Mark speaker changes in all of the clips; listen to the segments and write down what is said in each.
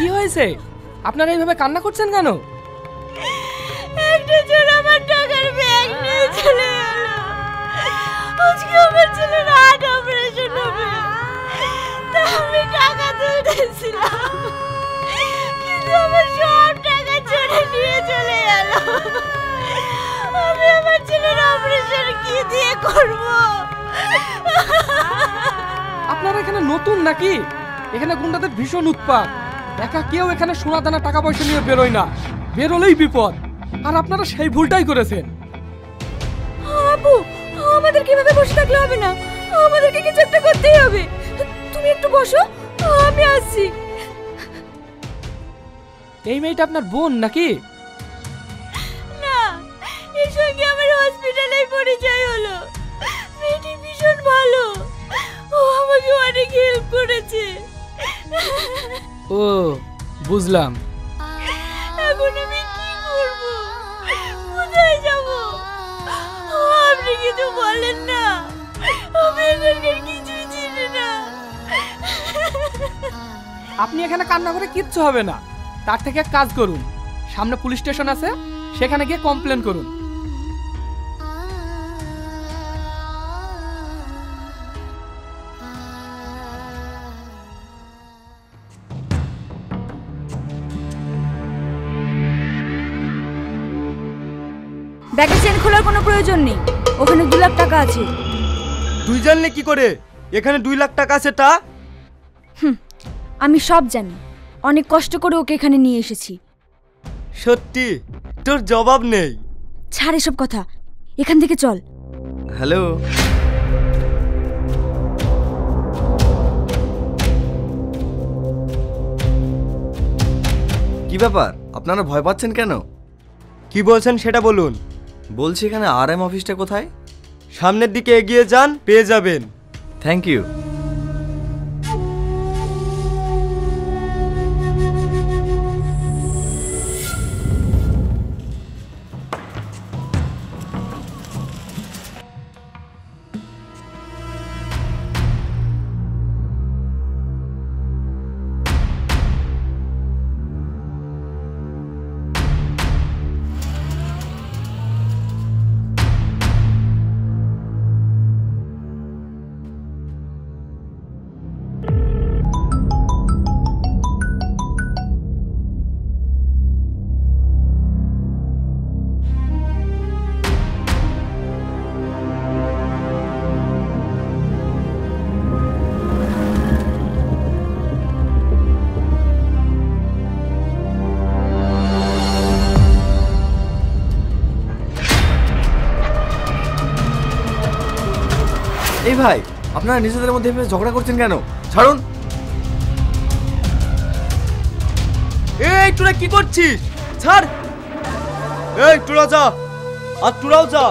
Speaker 1: কি হয়েছে? আপনারা এইভাবে কান্না করছেন কেন?
Speaker 2: একটা চোর আমার টাকার ব্যাগ নিয়ে চলে গেল। আজকে আমার ছেলের হার্ট অপারেশন হবে, তা আমি টাকা তুলতেছিলাম, কিন্তু আমার সব টাকা চোরে নিয়ে চলে গেল। আমি আমার ছেলের অপারেশন কি দিয়ে করব?
Speaker 1: আপনারা এখানে নতুন নাকি? এখানে গুন্ডাদের ভীষণ উৎপাত। একা কেউ এখানে সোনা দানা টাকা পয়সা নিয়ে বেরোয় না, বেরোলেই বিপদ। আর আপনারা সেই ভুলটাই করেছেন।
Speaker 2: আপু, আমাদের কিভাবে বসে থাকলে হবে না, আমাদেরকে কিছু একটা করতেই হবে। তুমি একটু বসো, আমি আসছি।
Speaker 1: এই মেয়েটা আপনার বোন নাকি?
Speaker 2: না, এর সঙ্গে আমার হসপিটালে পরিচয় হলো। মেয়েটি ভীষণ ভালো, ও আমাকে অনেক হেল্প করেছে।
Speaker 1: ও, বুঝলাম।
Speaker 2: এখন আমি কি করব, কোথায় যাব? আপনি কিছু বলেন না, আমি এখানকার কিছুই চিনি না।
Speaker 1: আপনি এখানে কান্না করে কিচ্ছু হবে না। তার থেকে এক কাজ করুন, সামনে পুলিশ স্টেশন আছে, সেখানে গিয়ে কমপ্লেন করুন।
Speaker 2: ব্যাগের চেন খোলার কোনো প্রয়োজন নেই, ওখানে 2 লাখ টাকা আছে।
Speaker 3: তুই জানলে কি করে এখানে 2 লাখ টাকা আছে? তা
Speaker 2: আমি সব জানি, অনেক কষ্ট করে ওকে এখানে নিয়ে এসেছি।
Speaker 3: সত্যি তোর জবাব নেই।
Speaker 2: ছাড় এসব কথা, এখান থেকে চল।
Speaker 3: হ্যালো,
Speaker 4: কি ব্যাপার, আপনারা ভয় পাচ্ছেন কেন?
Speaker 3: কি বলছেন সেটা বলুন।
Speaker 4: বলছি এখানে আরএম অফিসটা কোথায়?
Speaker 3: সামনের দিকে এগিয়ে যান, পেয়ে যাবেন।
Speaker 4: Thank you. এই ভাই, আপনারা নিজেদের মধ্যে এভাবে ঝগড়া করছেন কেন? ছাড়ুন।
Speaker 3: এই তোরা কি করছিস? ছাড়। এই তোরা যা, আর তোরাও যা।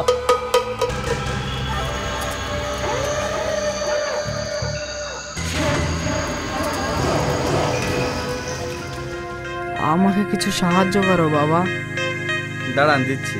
Speaker 5: আমাকে কিছু সাহায্য করো বাবা।
Speaker 4: দাঁড়ান, দিচ্ছি।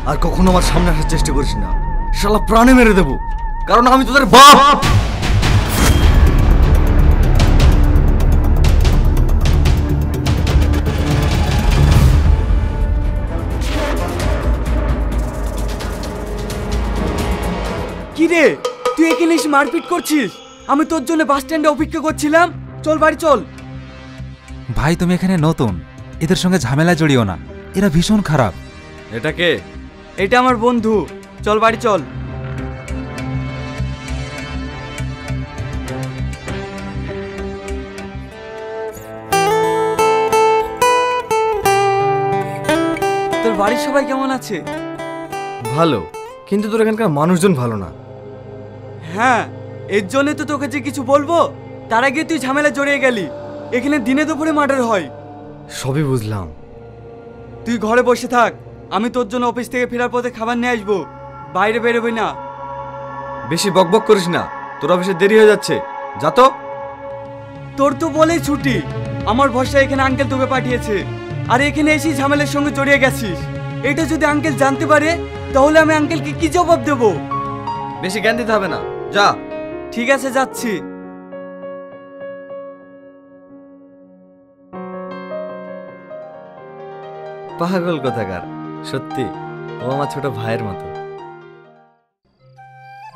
Speaker 4: আর কখনো আমার সামনে আসার চেষ্টা করিস না, শালা প্রাণে মেরে দেবো, কারণ আমি তোদের বাপ।
Speaker 3: কি রে, তুই এখানে এসে মারপিট করছিস? আমি তোর জন্য বাস স্ট্যান্ডে অপেক্ষা করছিলাম। চল বাড়ি চল।
Speaker 6: ভাই তুমি এখানে নতুন, এদের সঙ্গে ঝামেলা জড়িও না, এরা ভীষণ খারাপ।
Speaker 4: এটা কে?
Speaker 3: এটা আমার বন্ধু। চল বাড়ি চল। তোর বাড়ির সবাই কেমন আছে?
Speaker 4: ভালো, কিন্তু তোর এখানকার মানুষজন ভালো না।
Speaker 3: হ্যাঁ, এর জন্য তো তোকে যে কিছু বলবো তার আগে তুই ঝামেলা জড়িয়ে গেলি। এখানে দিনে দুপুরে মার্ডার হয়।
Speaker 4: সবই বুঝলাম।
Speaker 3: তুই ঘরে বসে থাক, আমি তোর জন্য অফিস থেকে ফেরার পথে খাবার নিয়ে আসবো। বাইরে বেরোবি না।
Speaker 4: বেশি বকবক করিস না, তোর অফিসে দেরি হয়ে যাচ্ছে, যা তো।
Speaker 3: তোর তো বলেই ছুটি। আমার ভরসা এখানে আঙ্কেল তোকে পাঠিয়েছে, আর এখানে এসেই ঝামেলার সঙ্গে জড়িয়ে গেছিস। এটা যদি আঙ্কেল জানতে পারে তাহলে আমি আঙ্কেলকে কি জবাব দেব?
Speaker 4: বেশি জ্ঞান দিতে হবে না, যা।
Speaker 3: ঠিক আছে, যাচ্ছি।
Speaker 4: পাগল কোথাকার, সত্যি ও আমার ছোট ভাইয়ের মতো।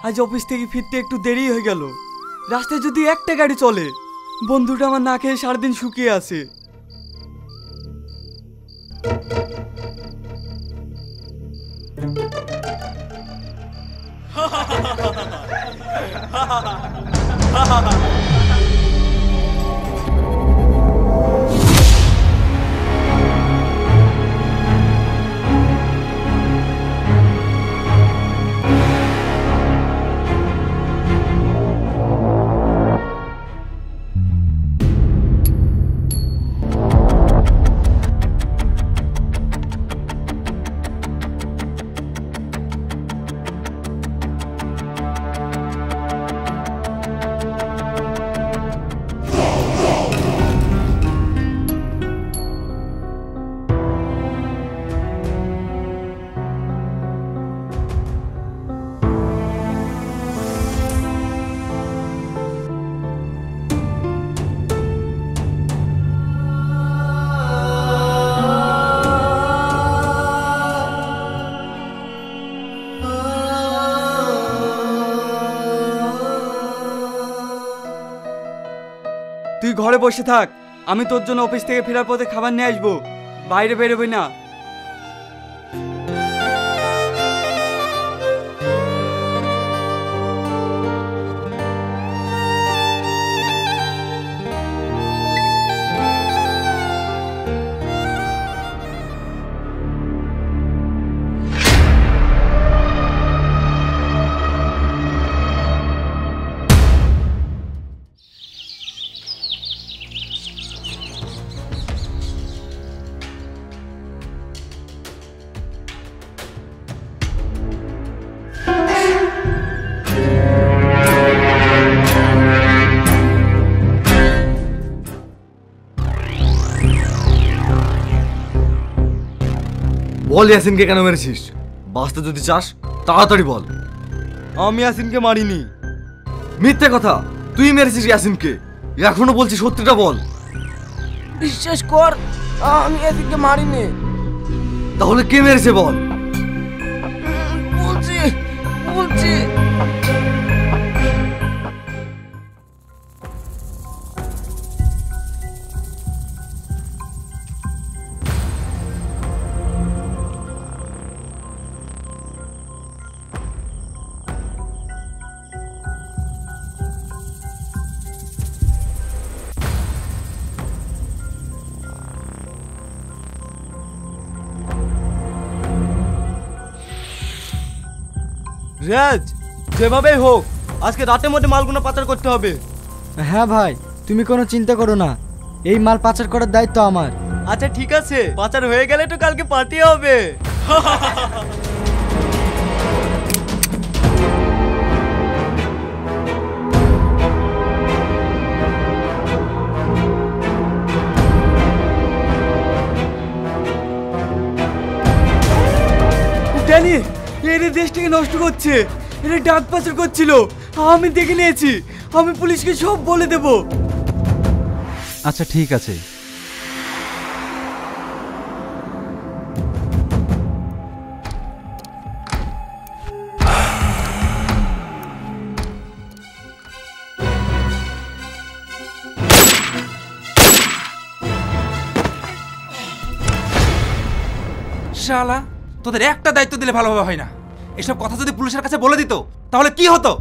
Speaker 3: আজ অফিস থেকে ফিরতে একটু দেরি হয়ে গেল। রাস্তায় যদি একটা গাড়ি চলে, বন্ধুটা আমার না খেয়ে সারাদিন শুকিয়ে আছে। তুই ঘরে বসে থাক, আমি তোর জন্য অফিস থেকে ফেরার পথে খাবার নিয়ে আসবো। বাইরে বেরোবি না।
Speaker 4: বল ইয়াসিনকে কেন মেরেছিস? বাঁচতে যদি চাস তাড়াতাড়ি বল।
Speaker 3: আমি ইয়াসিনকে মারিনি।
Speaker 4: মিথ্যে কথা, তুই মেরেছিস ইয়াসিনকে। এখনো বলছিস সত্যিটা বল।
Speaker 5: বিশ্বাস কর, আমি এদিকে মারিনি।
Speaker 4: তাহলে কে মেরেছে বল।
Speaker 5: বলছি বলছি
Speaker 3: রাজ, যেভাবেই হোক আজকে রাতের মধ্যে মালগুলো পাচার করতে হবে।
Speaker 7: হ্যাঁ ভাই, তুমি কোনো চিন্তা করো না, এই মাল পাচার করার দায়িত্ব আমার।
Speaker 3: আচ্ছা ঠিক আছে, পাচার হয়ে গেলে তো কালকে পার্টি হবে। ড্যানি, এরা দেশটাকে নষ্ট করছে, এরা ডাক পাচার করছিল, আমি দেখে নিয়েছি। আমি পুলিশকে সব বলে দেব।
Speaker 6: আচ্ছা ঠিক আছে। শালা, তোদের একটা দায়িত্ব দিলে ভালোভাবে হয় না। এসব কথা যদি পুলিশের কাছে বলে দিত তাহলে কি হতো?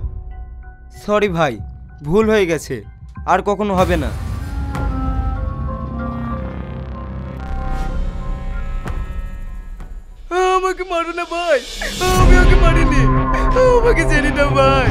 Speaker 8: সরি ভাই, ভুল হয়ে গেছে, আর কখনো হবে না।
Speaker 3: আমাকে মারো না ভাই, আমি ওকে মারিনি, আমাকে ছেড়ে দাও ভাই।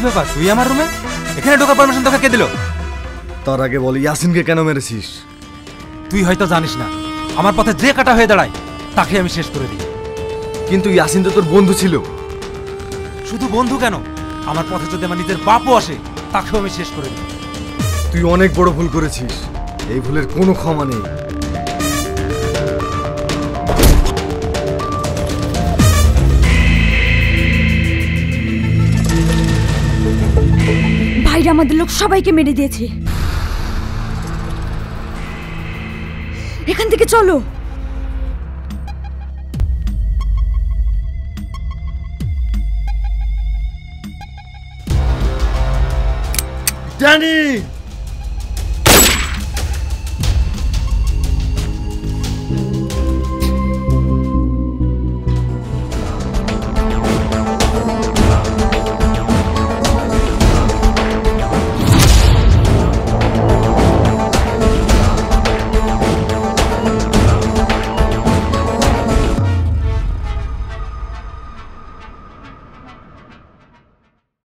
Speaker 6: ব্যাপার, তুই আমার রুমে? এখানে ঢোকার পারমিশন তোকে কে দিল?
Speaker 4: তার আগে বল, ইয়াসিনকে কেন মেরেছিস?
Speaker 6: তুই হয়তো জানিস না, আমার পথে যে কাটা হয়ে দাঁড়ায় তাকে আমি শেষ করে দিই।
Speaker 4: কিন্তু ইয়াসিন তো তোর বন্ধু ছিল।
Speaker 6: শুধু বন্ধু কেন, আমার পথে যদি আমার নিজের বাপও আসে তাকেও আমি শেষ করে দিই।
Speaker 4: তুই অনেক বড় ভুল করেছিস, এই ভুলের কোনো ক্ষমা নেই।
Speaker 2: ভাইরা আমাদের লোক সবাইকে মেরে দিয়েছে, এখান থেকে চলো।
Speaker 4: ড্যানি!